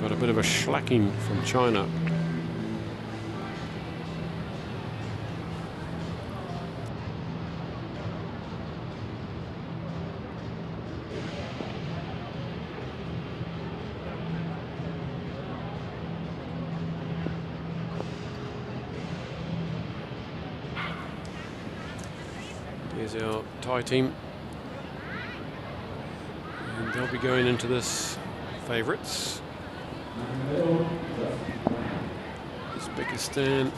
got a bit of a shellacking from China. Here's our Thai team. And they'll be going into this favourites. Uzbekistan.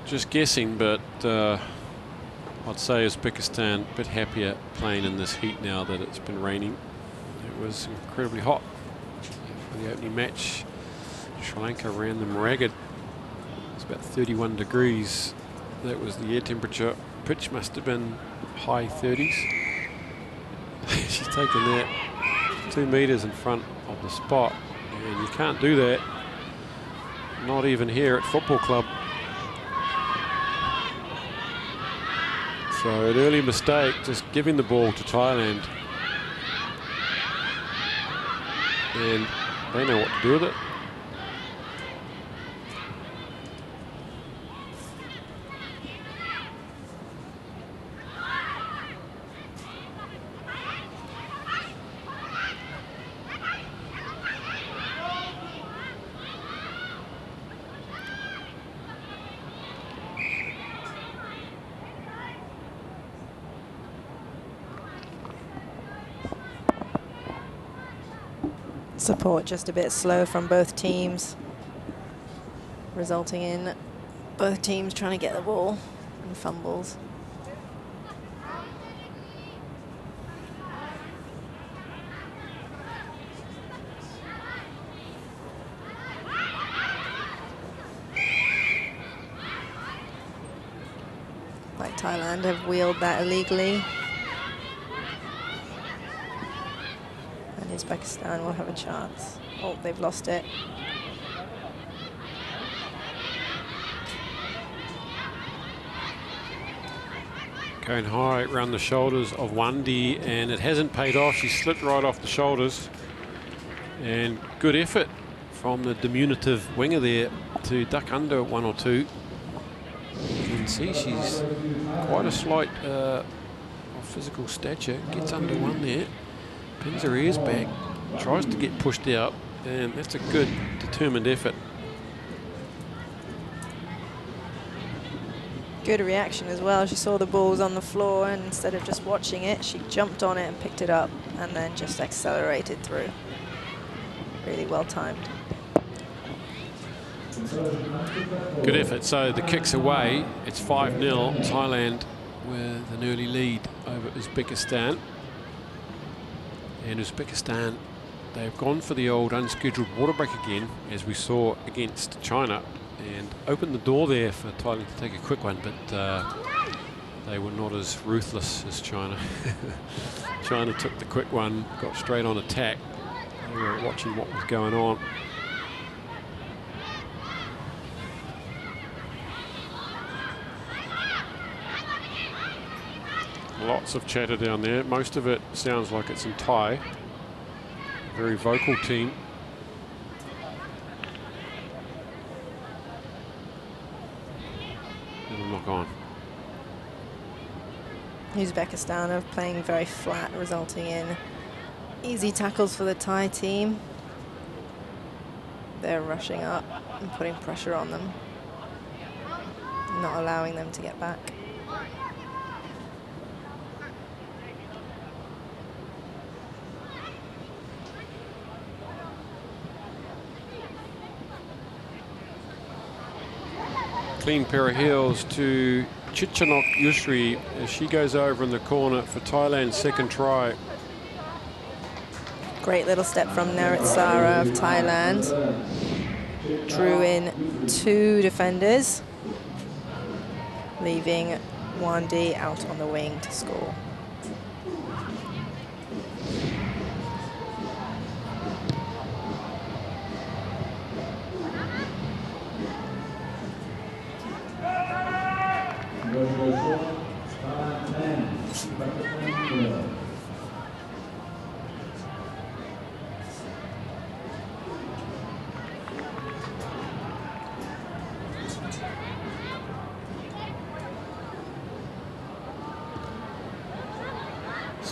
Just guessing, but I'd say Uzbekistan a bit happier playing in this heat now that it's been raining. It was incredibly hot for the opening match. Sri Lanka ran them ragged. It's about 31 degrees. That was the air temperature. Pitch must have been high 30s. She's taken that 2 meters in front of the spot, and you can't do that, not even here at football club. So an early mistake, just giving the ball to Thailand. And they know what to do with it. Support just a bit slow from both teams, resulting in both teams trying to get the ball and fumbles. Like Thailand have wheeled that illegally. Uzbekistan will have a chance. Oh, they've lost it. Going high around the shoulders of Wandi, and it hasn't paid off. She slipped right off the shoulders. And good effort from the diminutive winger there to duck under one or two. You can see she's quite a slight physical stature. Gets under one there. Pins her ears back, tries to get pushed out, and that's a good, determined effort. Good reaction as well. She saw the ball was on the floor, and instead of just watching it, she jumped on it and picked it up, and then just accelerated through. Really well timed. Good effort. So the kick's away. It's 5-0. Thailand with an early lead over Uzbekistan. And Uzbekistan, they've gone for the old unscheduled water break again, as we saw against China, and opened the door there for Thailand to take a quick one, but they were not as ruthless as China. China took the quick one, got straight on attack. They were watching what was going on. Lots of chatter down there. Most of it sounds like it's in Thai. Very vocal team. And a knock on. Uzbekistan are playing very flat, resulting in easy tackles for the Thai team. They're rushing up and putting pressure on them, not allowing them to get back. Clean pair of heels to Chichanok Yusri as she goes over in the corner for Thailand's second try. Great little step from Naritsara of Thailand. Drew in 2 defenders, leaving Wandi out on the wing to score.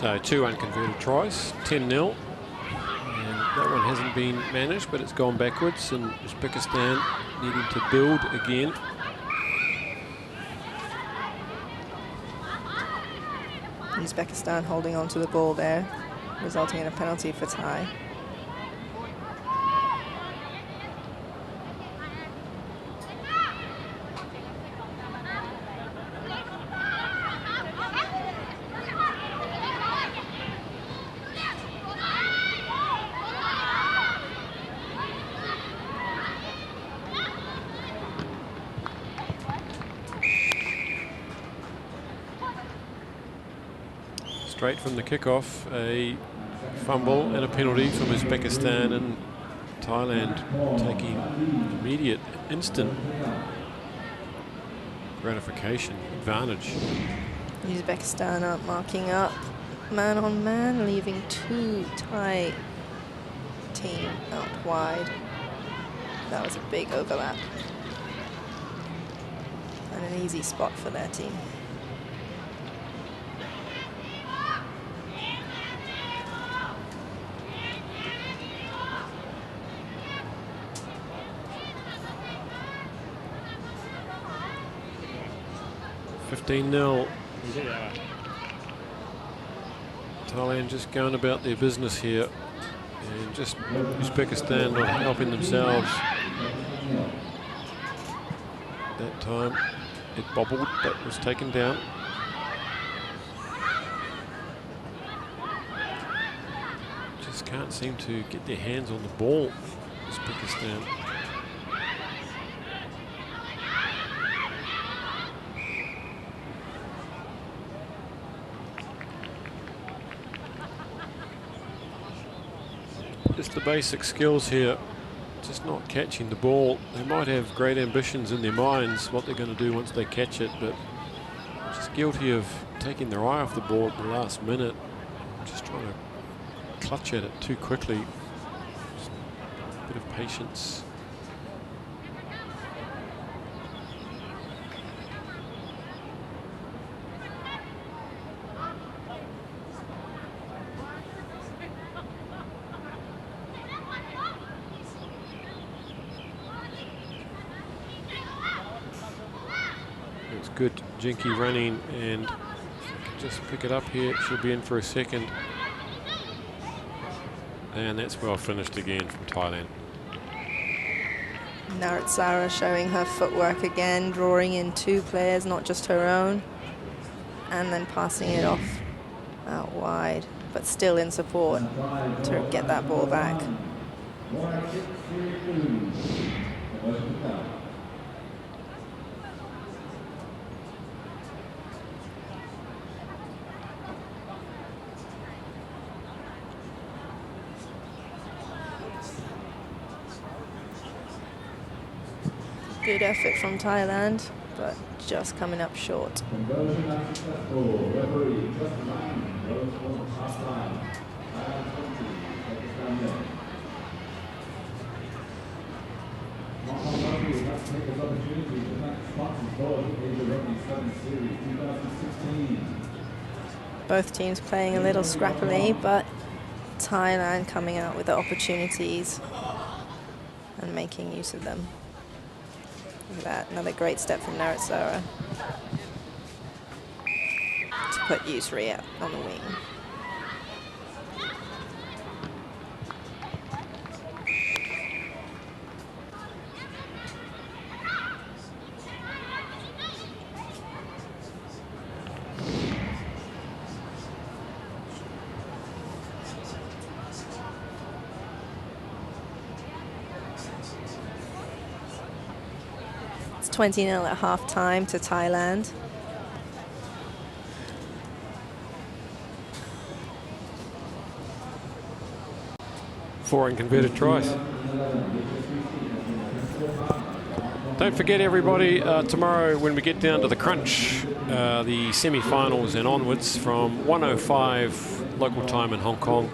So 2 unconverted tries, 10-0. And that one hasn't been managed, but it's gone backwards, and Uzbekistan needing to build again. Uzbekistan holding on to the ball there, resulting in a penalty for Thai. Straight from the kickoff, a fumble and a penalty from Uzbekistan, and Thailand taking immediate, instant gratification, advantage. Uzbekistan aren't marking up man on man, leaving 2 Thai team out wide. That was a big overlap and an easy spot for their team. $15-0. Thailand just going about their business here, and just Uzbekistan not helping themselves. That time it bobbled, but was taken down. Just can't seem to get their hands on the ball, Uzbekistan. Just the basic skills here, just not catching the ball. They might have great ambitions in their minds, what they're going to do once they catch it, but just guilty of taking their eye off the ball at the last minute, just trying to clutch at it too quickly. Just a bit of patience. Good Jinky running, and just pick it up here. She'll be in for a second. And that's well finished again from Thailand. Naritsara showing her footwork again, drawing in 2 players, not just her own, and then passing it off out wide, but still in support to get that ball back. Good effort from Thailand, but just coming up short. Both teams playing a little scrappily, but Thailand coming out with the opportunities and making use of them. Look at that, another great step from Naritsara to put Yusri out on the wing. It's 20-0 at half-time to Thailand. Four unconverted tries. Don't forget, everybody, tomorrow when we get down to the crunch, the semi-finals and onwards from 1:05 local time in Hong Kong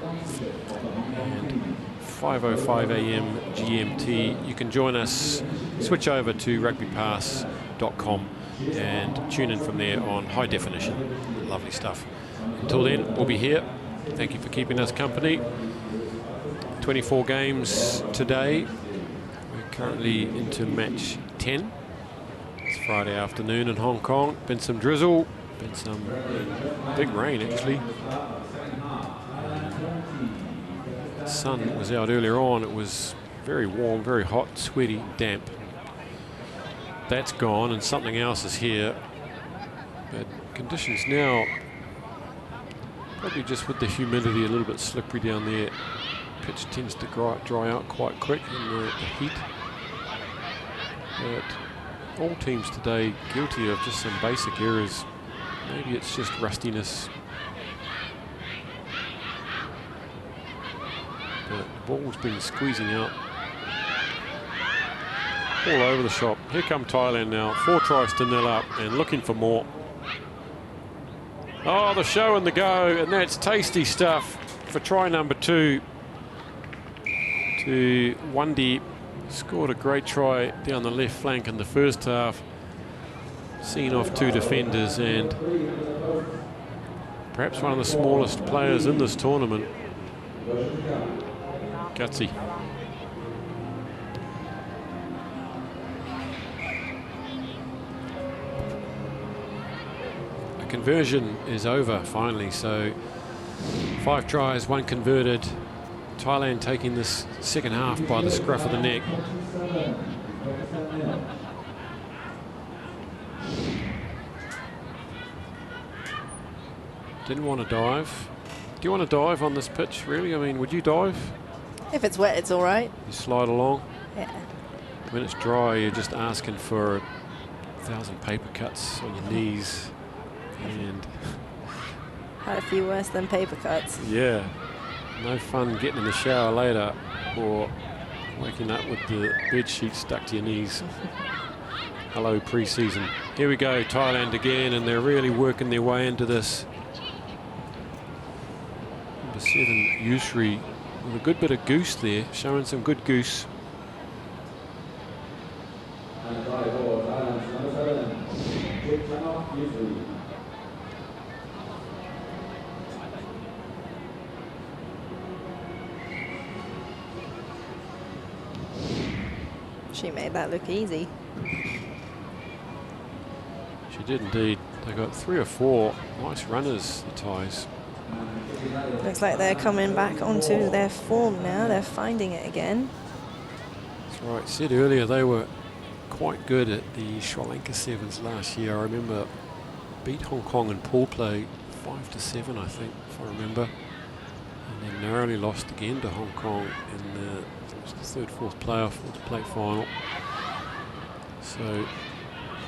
and 5:05 a.m. GMT. You can join us, switch over to rugbypass.com and tune in from there on high definition. Lovely stuff. Until then, we'll be here. Thank you for keeping us company. 24 games today. We're currently into match 10. It's Friday afternoon in Hong Kong. Been some drizzle, been some big rain actually. The sun was out earlier on. It was very warm, very hot, sweaty, damp. That's gone and something else is here. But conditions now, probably just with the humidity a little bit slippery down there. Pitch tends to dry out quite quick in the heat. But all teams today guilty of just some basic errors. Maybe it's just rustiness. But the ball's been squeezing out all over the shop. Here come Thailand now. 4 tries to 0 up and looking for more. Oh, the show and the go, and that's tasty stuff for try number 2. To Wundy, scored a great try down the left flank in the first half. Seen off 2 defenders and perhaps one of the smallest players in this tournament. Gutsy. A conversion is over finally, so 5 tries, 1 converted. Thailand taking this second half by the scruff of the neck. Didn't want to dive. Do you want to dive on this pitch, really? I mean, would you dive? If it's wet, it's all right. You slide along? Yeah. When it's dry, you're just asking for 1,000 paper cuts on your knees. And had a few worse than paper cuts. Yeah. No fun getting in the shower later or waking up with the bed sheet stuck to your knees. Hello, pre-season. Here we go, Thailand again, and they're really working their way into this. Number 7, Yusri, with a good bit of goose there, showing some good goose. She made that look easy. She did indeed. They got 3 or 4 nice runners, the Thais. Looks like they're coming back onto their form now. They're finding it again. That's right. I said earlier they were quite good at the Sri Lanka Sevens last year. I remember beat Hong Kong in pool play 5-7, I think, if I remember. And then narrowly lost again to Hong Kong in the 3rd, 4th playoff or the plate final. So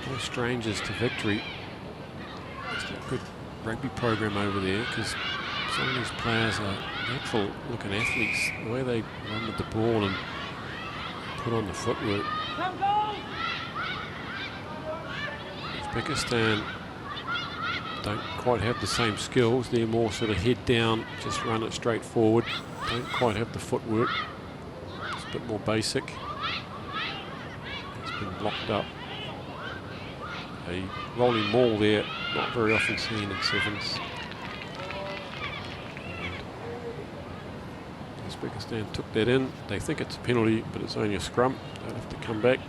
no strangers to victory. It's a good rugby program over there because some of these players are natural looking athletes. The way they run with the ball and put on the footwork. Uzbekistan don't quite have the same skills. They're more sort of head down, just run it straight forward. Don't quite have the footwork. It's a bit more basic. It's been blocked up. A rolling maul there, not very often seen in sevens. And Uzbekistan took that in. They think it's a penalty, but it's only a scrum. They'll have to come back.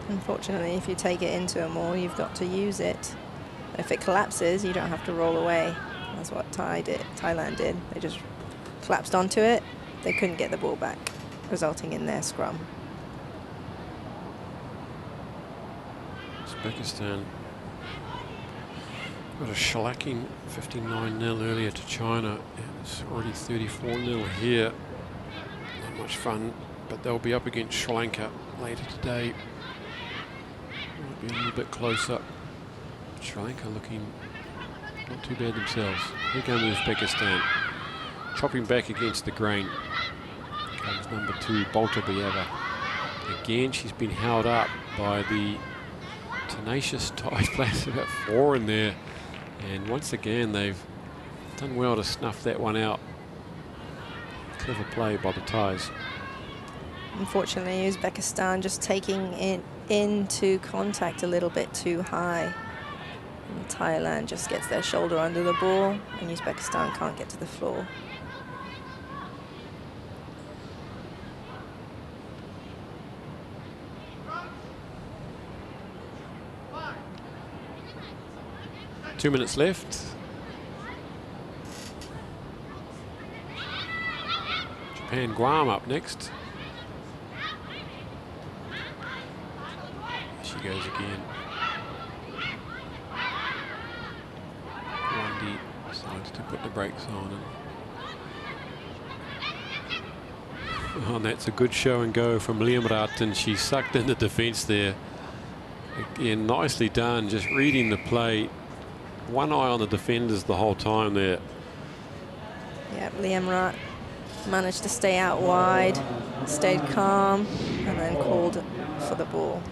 Unfortunately, if you take it into a maul, you've got to use it. If it collapses, you don't have to roll away. That's what Thailand did. They just collapsed onto it. They couldn't get the ball back, resulting in their scrum. Uzbekistan got a shellacking 59-0 earlier to China, and it's already 34-0 here. Not much fun, but they'll be up against Sri Lanka later today. Might be a little bit closer. Sri Lanka looking not too bad themselves. Here comes Uzbekistan, chopping back against the grain. Comes number 2, Boltabayeva. Again, she's been held up by the tenacious Thai players. About 4 in there, and once again they've done well to snuff that one out. Clever play by the Thais. Unfortunately, Uzbekistan just taking it into contact a little bit too high. And Thailand just gets their shoulder under the ball, and Uzbekistan can't get to the floor. Two minutes left. Japan Guam up next. She goes again. Wendy decides to put the brakes on. And that's a good show and go from Liamrat, and she sucked in the defence there. Again, nicely done, just reading the play. One eye on the defenders the whole time there. Yeah, Liamrat managed to stay out wide, stayed calm, and then called for the ball.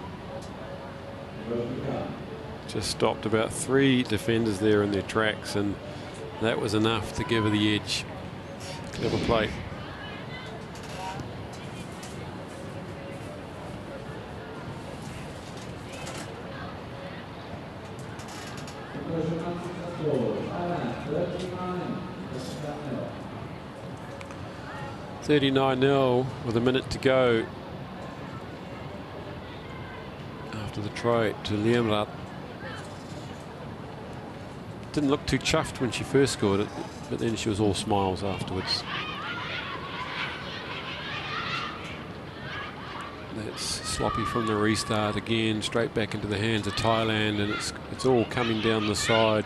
Just stopped about 3 defenders there in their tracks, and that was enough to give her the edge. Clever play. $39-0 with a minute to go after the try to Liamrat. Didn't look too chuffed when she first scored it, but then she was all smiles afterwards. That's sloppy from the restart again, straight back into the hands of Thailand, and it's all coming down the side.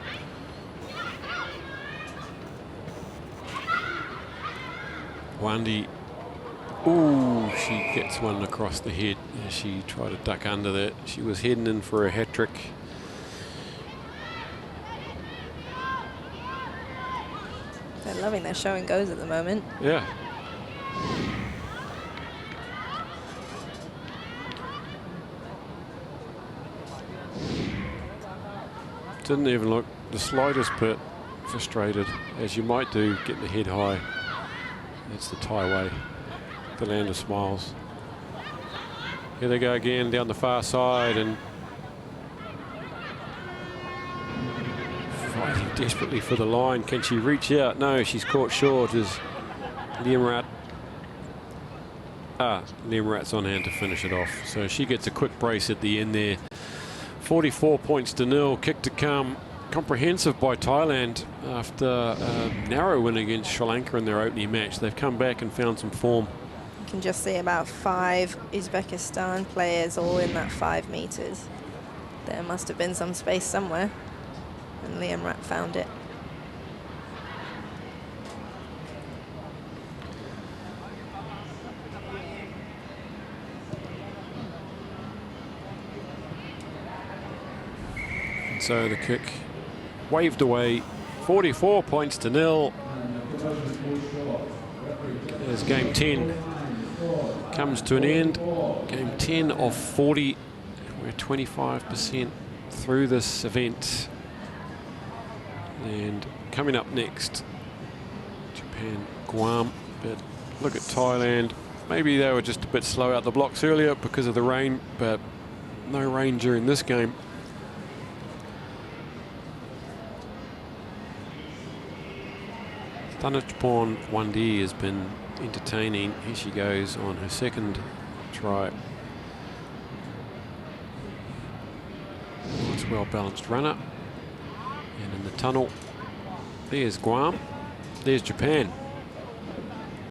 Wendy, ooh, she gets one across the head as she tried to duck under that. She was heading in for a hat-trick. They're loving their show and goes at the moment. Yeah. Didn't even look the slightest bit frustrated, as you might do getting the head high. That's the Thai way, the land of smiles. Here they go again down the far side and fighting desperately for the line. Can she reach out? No, she's caught short as Liamrat. Liamrat's on hand to finish it off. So she gets a quick brace at the end there. 44 points to 0. Kick to come. Comprehensive by Thailand after a narrow win against Sri Lanka in their opening match. They've come back and found some form. You can just see about 5 Uzbekistan players all in that 5 meters. There must have been some space somewhere, and Liamrat found it. And so the kick waved away. 44 points to 0. As game 10 comes to an end. Game 10 of 40. We're 25% through this event. And coming up next, Japan, Guam. But look at Thailand. Maybe they were just a bit slow out the blocks earlier because of the rain, but no rain during this game. Thanachporn Wendy has been entertaining. Here she goes on her second try. Nice well-balanced runner. And in the tunnel, there's Guam, there's Japan.